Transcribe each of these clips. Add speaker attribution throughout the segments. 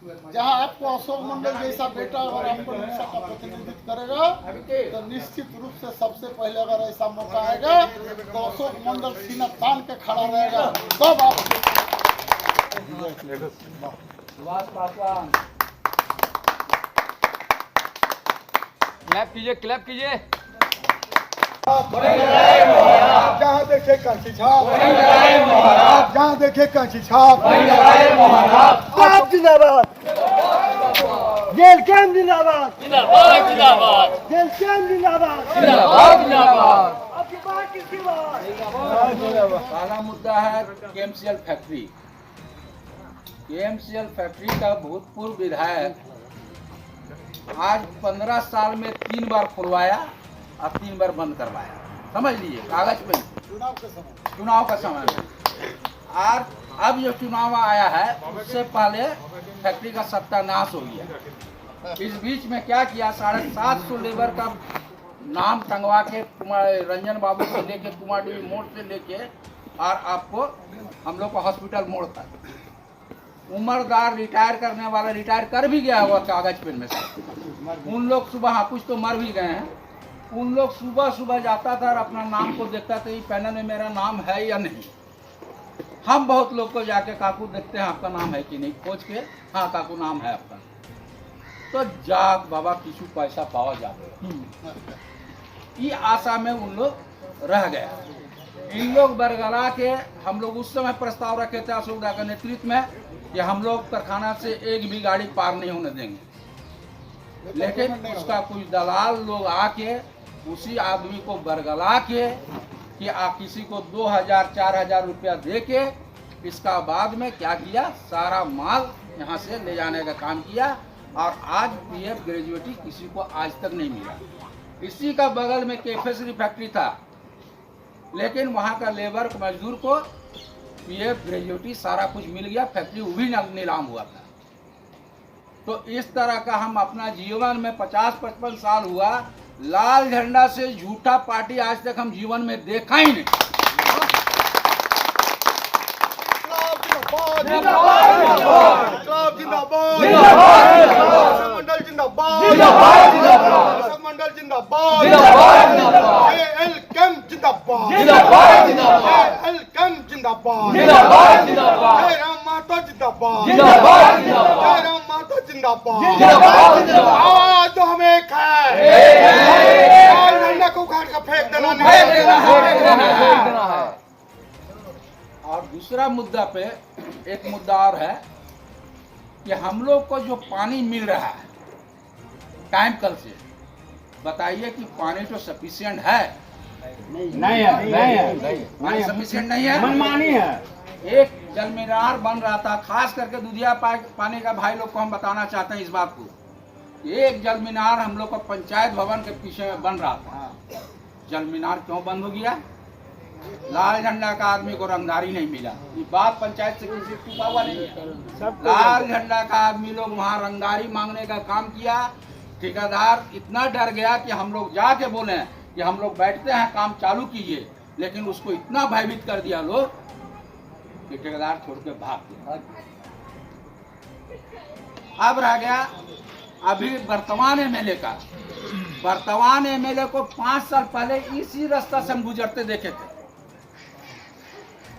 Speaker 1: जहां आपको अशोक मंडल जैसा बेटा अगर आपको निष्ठा का प्रतिनिधित्व करेगा तो निश्चित रूप से सबसे पहले अगर ऐसा मौका आएगा तो अशोक मंडल सीना तान के खड़ा रहेगा। तब आप
Speaker 2: क्लैप कीजिए, क्लैप कीजिए।
Speaker 1: जहाँ देखे कांची छाप, जहाँ देखे कांची छाप,
Speaker 3: आप जिंदाबाद, जेल कैंप जिंदाबाद,
Speaker 2: जिंदाबाद जिंदाबाद
Speaker 3: जेल कैंप जिंदाबाद,
Speaker 2: जिंदाबाद जिंदाबाद।
Speaker 3: आपकी बात किसकी बात?
Speaker 4: पहला मुद्दा है केएमसीएल फैक्ट्री। केएमसीएल फैक्ट्री का भूतपूर्व विधायक आज 15 साल में 3 बार खुलवाया और 3 बार बंद करवाया। समझ लीजिए, कागज पे चुनाव का समय में। और अब जो चुनाव आया है उससे पहले फैक्ट्री का सत्यानाश हो गया। इस बीच में क्या किया, 750 लेबर का नाम टंगवा के रंजन बाबू से लेके कुमारडीह मोड़ से लेके और आपको हम लोग को हॉस्पिटल मोड़ तक उम्रदार रिटायर करने वाला रिटायर कर भी गया हुआ कागज पेन में से। उन लोग सुबह, हाँ कुछ तो मर भी गए हैं, उन लोग सुबह सुबह जाता था और अपना नाम को देखता था, ये पैनल में मेरा नाम है या नहीं। हम बहुत लोग को जाके काकू देखते हैं आपका नाम है कि नहीं, खोज के हाँ काकू नाम है आपका, तो जाग बाबा किसी पैसा पावा जाए, ये आशा में उन लोग रह गया। इन लोग बरगला के हम लोग उस समय प्रस्ताव रखे थे अशोक दा के नेतृत्व में कि हम लोग कारखाना से एक भी गाड़ी पार नहीं होने देंगे, लेकिन उसका कुछ दलाल लोग आके उसी आदमी को बरगला के कि किसी को 2000-4000 रुपया दे के इसका बाद में क्या किया, सारा माल यहाँ से ले जाने का काम किया। और आज पीएफ ग्रेजुएटी किसी को आज तक नहीं मिला। इसी का बगल में केफेसरी फैक्ट्री था, लेकिन वहाँ का लेबर मजदूर को पीएफ ग्रेजुएटी सारा कुछ मिल गया, फैक्ट्री वो भी नीलाम हुआ था। तो इस तरह का हम अपना जीवन में 50-55 साल हुआ, लाल झंडा से झूठा पार्टी आज तक हम जीवन में देखा ही नहीं।
Speaker 1: आवाज तो हमें एक है, झंडा को उखाड़ कर फेंक देना है।
Speaker 4: और दूसरा मुद्दा पे एक मुद्दा और है कि हम लोग को जो पानी मिल रहा है टाइम कल से, बताइए कि पानी तो सफिशिएंट है?
Speaker 3: नहीं है,
Speaker 4: पानी सफिशिएंट नहीं है,
Speaker 3: मनमानी है।
Speaker 4: एक जल मीनार बन रहा था, खास करके दूधिया पानी का भाई लोग को हम बताना चाहते हैं इस बात को, एक जल मीनार हम लोग का पंचायत भवन के पीछे में बन रहा था। जल मीनार क्यों बंद हो गया? लाल झंडा का आदमी को रंगदारी नहीं मिला। ये बात पंचायत से किसी छुपा हुआ नहीं है। लाल झंडा का आदमी लोग वहाँ रंगदारी मांगने का काम किया। ठेकेदार इतना डर गया कि हम लोग जाके बोले कि हम लोग बैठते हैं, काम चालू कीजिए, लेकिन उसको इतना भयभीत कर दिया लोग कि ठेकेदार छोड़ के भाग गया। अब रह गया अभी वर्तमान एमएलए का। वर्तमान एमएलए को 5 साल पहले इसी रास्ता से हम गुजरते देखे थे।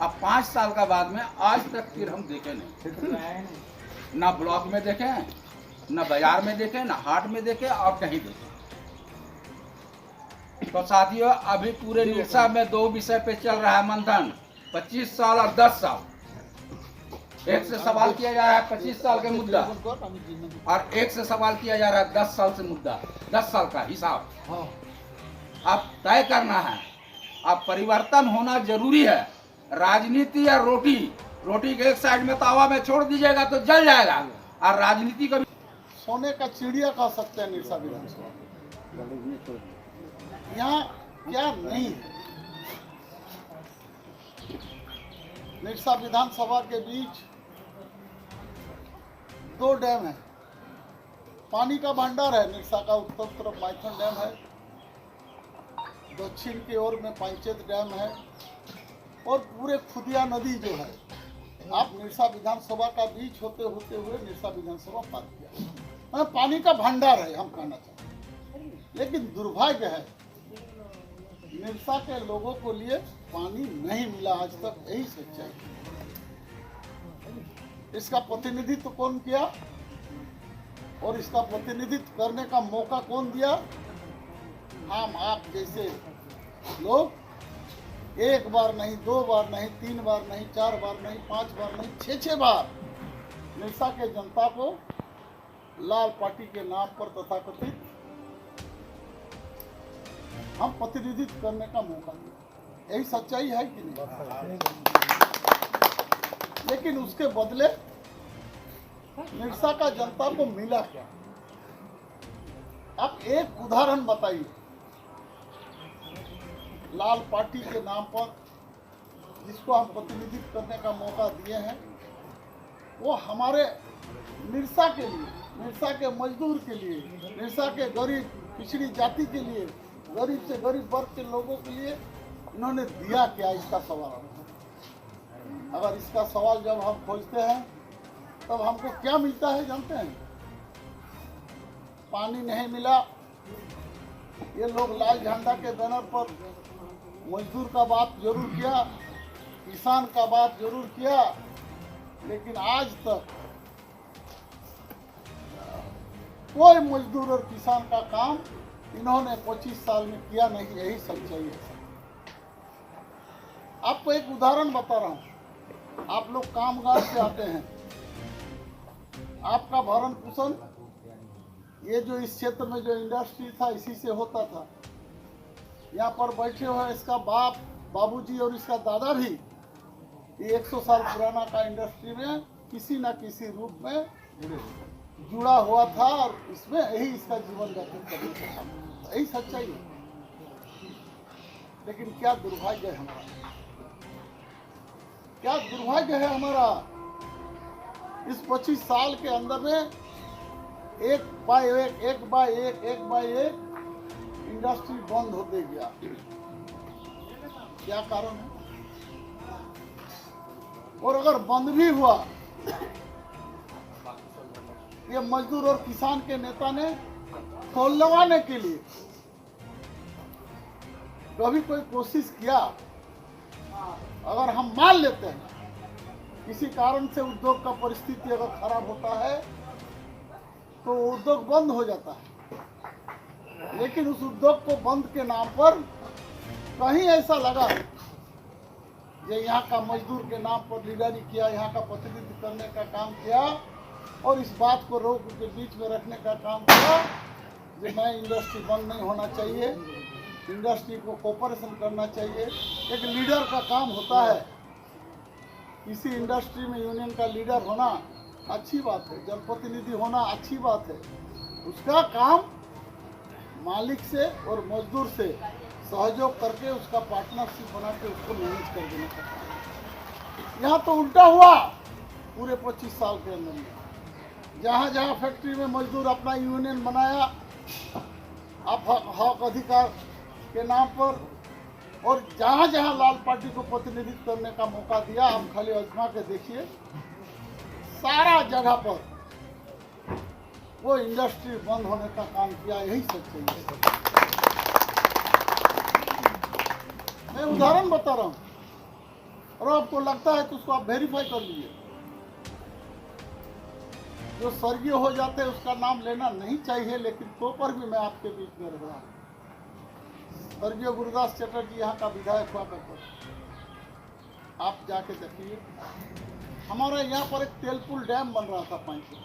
Speaker 4: अब 5 साल का बाद में आज तक फिर हम देखे नहीं, ना ब्लॉक में देखे, ना बाजार में देखे, ना हाट में देखे और कहीं देखे। तो साथियों, अभी पूरे निरसा में 2 विषय पे चल रहा है मंथन, 25 साल और 10 साल। एक से सवाल किया जा रहा है 25 साल के मुद्दा, और एक से सवाल किया जा रहा है 10 साल से मुद्दा, 10 साल का हिसाब। अब तय करना है, अब परिवर्तन होना जरूरी है। राजनीति या रोटी, रोटी के एक साइड में तावा में छोड़ दीजिएगा तो जल जाएगा, और राजनीति का
Speaker 1: सोने का चिड़िया कह सकते हैं निरसा विधानसभा। यहाँ क्या नहीं है, निरसा विधानसभा के बीच 2 डैम है, पानी का भंडार है। निरसा का उत्तर तरफ माइथन डैम है, दक्षिण की ओर में पंचेत डैम है, और पूरे खुदिया नदी जो है आप निरसा विधानसभा का बीच होते होते हुए निरसा विधानसभा पार किया। हाँ, पानी का भंडार है, हम कहना चाहते हैं। लेकिन दुर्भाग्य है निरसा के लोगों को लिए पानी नहीं मिला आज तक, यही सच्चाई है। इसका प्रतिनिधित्व कौन किया और इसका प्रतिनिधित्व करने का मौका कौन दिया? हम आप जैसे लोग एक बार नहीं, 2 बार नहीं, 3 बार नहीं, 4 बार नहीं, 5 बार नहीं, 6 बार निरसा के जनता को लाल पार्टी के नाम पर तथाकथित हम प्रतिनिधित्व करने का मौका दिया। यही सच्चाई है कि नहीं? लेकिन उसके बदले निरसा का जनता को मिला क्या? अब एक उदाहरण बताइए, लाल पार्टी के नाम पर जिसको हम प्रतिनिधित्व करने का मौका दिए हैं, वो हमारे निरसा के लिए, निरसा के मजदूर के लिए, निरसा के गरीब पिछड़ी जाति के लिए, गरीब से गरीब वर्ग के लोगों के लिए इन्होंने दिया क्या? इसका सवाल। अगर इसका सवाल जब हम खोजते हैं तब हमको क्या मिलता है जानते हैं? पानी नहीं मिला। ये लोग लाल झंडा के बैनर पर मजदूर का बात जरूर किया, किसान का बात जरूर किया, लेकिन आज तक कोई मजदूर और किसान का काम इन्होंने 25 साल में किया नहीं। यही सच्चाई है। आपको एक उदाहरण बता रहा हूं। आप लोग कामगार से आते हैं, आपका भरण पोषण ये जो इस क्षेत्र में जो इंडस्ट्री था इसी से होता था। यहाँ पर बैठे हुए इसका बाप, बाबूजी और इसका दादा भी ये 100 साल पुराना का इंडस्ट्री में किसी न किसी रूप में जुड़ा हुआ था और इसमें यही इसका जीवन व्यतीत करने का था। यही सच्चाई है। लेकिन क्या दुर्भाग्य है हमारा, क्या दुर्भाग्य है हमारा। इस 25 साल के अंदर में एक बाय एक इंडस्ट्री बंद होते गया। क्या कारण है? और अगर बंद भी हुआ, ये मजदूर और किसान के नेता ने खोलवाने के लिए कभी कोई कोशिश किया? अगर हम मान लेते हैं किसी कारण से उद्योग का परिस्थिति अगर खराब होता है तो उद्योग बंद हो जाता है। लेकिन उस उद्योग को बंद के नाम पर कहीं ऐसा लगा कि यहाँ का मजदूर के नाम पर लीडरी किया, यहाँ का प्रतिनिधित्व करने का काम किया और इस बात को रोक के बीच में रखने का काम किया कि मैं इंडस्ट्री बंद नहीं होना चाहिए, इंडस्ट्री को कोऑपरेशन करना चाहिए। एक लीडर का काम होता है, किसी इंडस्ट्री में यूनियन का लीडर होना अच्छी बात है, जनप्रतिनिधि होना अच्छी बात है। उसका काम मालिक से और मजदूर से सहयोग करके उसका पार्टनरशिप बना के उसको मैनेज कर देने का काम। यहाँ तो उल्टा हुआ पूरे 25 साल के अंदर में। जहाँ जहाँ फैक्ट्री में मजदूर अपना यूनियन बनाया आप हक अधिकार के नाम पर, और जहाँ जहाँ लाल पार्टी को प्रतिनिधित्व करने का मौका दिया, आप खाली आजमा के देखिए, सारा जगह पर वो इंडस्ट्री बंद होने का काम किया। यही सच्चाई है। मैं उदाहरण बता रहा हूँ और आपको लगता है तो उसको आप वेरीफाई कर लीजिए। जो स्वर्गीय हो जाते हैं उसका नाम लेना नहीं चाहिए, लेकिन तो पर भी मैं आपके बीच में रह रहा हूँ। स्वर्गीय गुरुदास चटर्जी यहाँ का विधायक हुआ करते, आप जाके देखिए। हमारे यहाँ पर एक तेलपुल डैम बन रहा था पांचेत,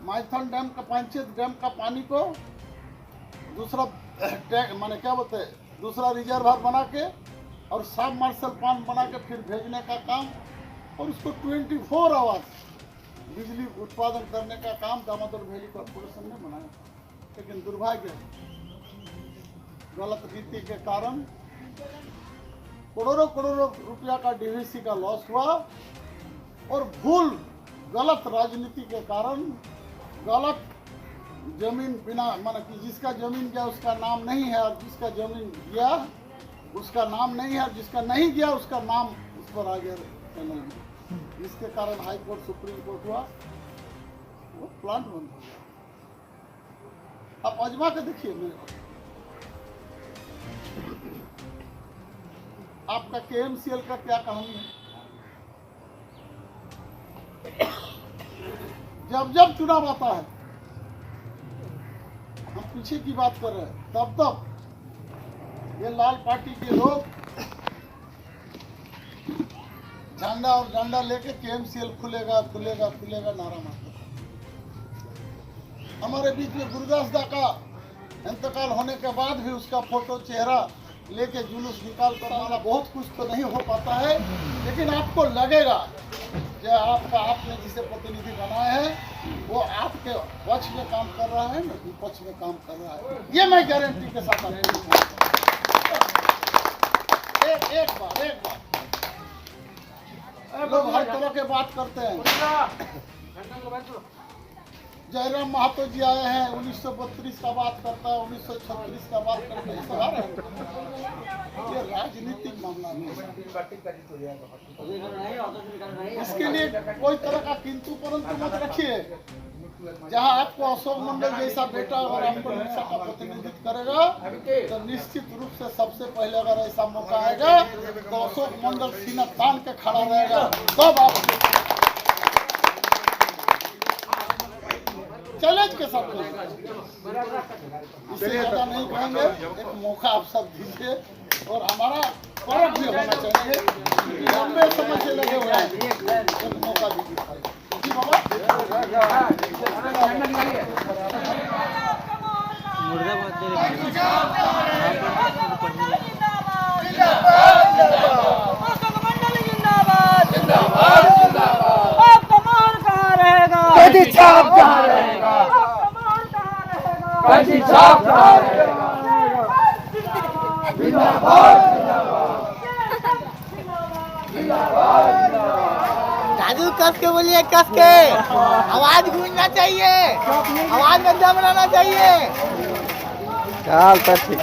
Speaker 1: माइथन डैम का, पांचेत डैम का पानी को दूसरा माने क्या बोलते हैं, दूसरा रिजर्वायर बना के और सब मार्शल प्लांट बना के फिर भेजने का काम, और उसको 24 आवर्स बिजली उत्पादन करने का काम दामोदर वैली कॉर्पोरेशन ने बनाया। लेकिन दुर्भाग्य गलत नीति के कारण करोड़ों करोड़ों रुपया का डीवीसी का लॉस हुआ, और भूल गलत राजनीति के कारण गलत जमीन बिना माना कि जिसका जमीन गया उसका नाम नहीं है, और जिसका जमीन गया उसका नाम नहीं है, जिसका नहीं गया उसका नाम ट्रांसफर आ गया पैनल में, जिसके कारण हाई कोर्ट सुप्रीम कोर्ट हुआ, वो प्लांट बंद हो गया। आप आजमा के देखिए मेरे को, आपका केएमसीएल का क्या कहानी है? जब जब चुनाव आता है, हम पीछे की बात कर रहे हैं, तब तब ये लाल पार्टी के लोग झंडा और डंडा लेके केएमसीएल खुलेगा खुलेगा खुलेगा नारा मारते हैं। हमारे बीच में गुरदास दा का इंतकाल होने के बाद भी उसका फोटो चेहरा लेके जुलूस निकाल कर आना बहुत कुछ तो नहीं हो पाता है, लेकिन आपको लगेगा कि आपने जिसे प्रतिनिधि बनाए हैं वो आपके पक्ष में काम कर रहा है, ना विपक्ष में काम कर रहा है। ये मैं गारंटी के साथ एक बार लोग हर तरह के बात करते हैं। जयराम महतो जी आए हैं, 1932 का बात करता है, 1936 का बात करता है, सब आ रहे हैं। ये राजनीतिक मामला नहीं है। इसके लिए कोई तरह का किंतु परंतु मत रखिए। जहां आपको अशोक मंडल जैसा बेटा अगर आपको हमेशा का प्रतिनिधित्व करेगा, तो निश्चित रूप से सबसे पहले अगर ऐसा मौका आएगा तो अशोक मंडल सीना तान के खड़ा रहेगा, तब आप चैलेंज के साथ इससे ज्यादा नहीं कहेंगे। एक मौका आप सब दीजिए और हमारा फर्क भी होना चाहिए, लंबे समय से लगे हुए हैं, एक मौका दीजिए जी बाबा।
Speaker 3: छाप कहाँ रहेगा? छाप कहाँ रहेगा?
Speaker 5: दादू कस के बोलिए, कस के आवाज गूंजना चाहिए, आवाज में दम रहना चाहिए।
Speaker 3: चल तो ठीक।